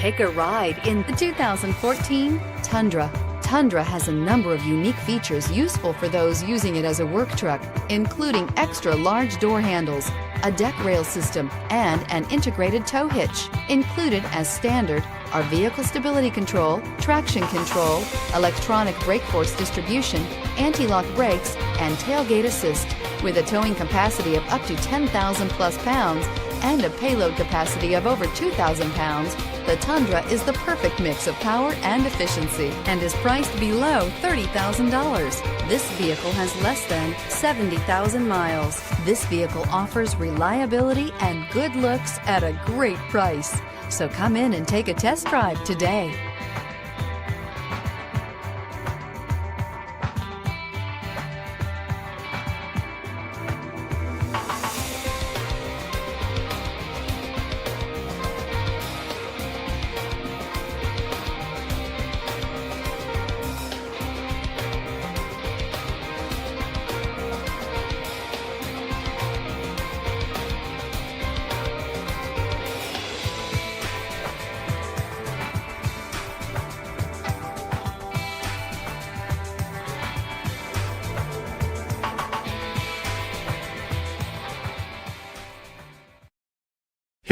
Take a ride in the 2014 Tundra. Tundra has a number of unique features useful for those using it as a work truck, including extra large door handles, a deck rail system, and an integrated tow hitch. Included as standard are vehicle stability control, traction control, electronic brake force distribution, anti-lock brakes, and tailgate assist. With a towing capacity of up to 10,000 plus pounds and a payload capacity of over 2,000 pounds, the Tundra is the perfect mix of power and efficiency and is priced below $30,000. This vehicle has less than 70,000 miles. This vehicle offers reliability and good looks at a great price. So come in and take a test drive today.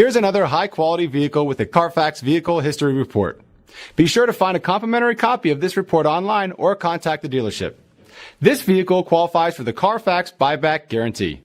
Here's another high-quality vehicle with a Carfax Vehicle History Report. Be sure to find a complimentary copy of this report online or contact the dealership. This vehicle qualifies for the Carfax Buyback Guarantee.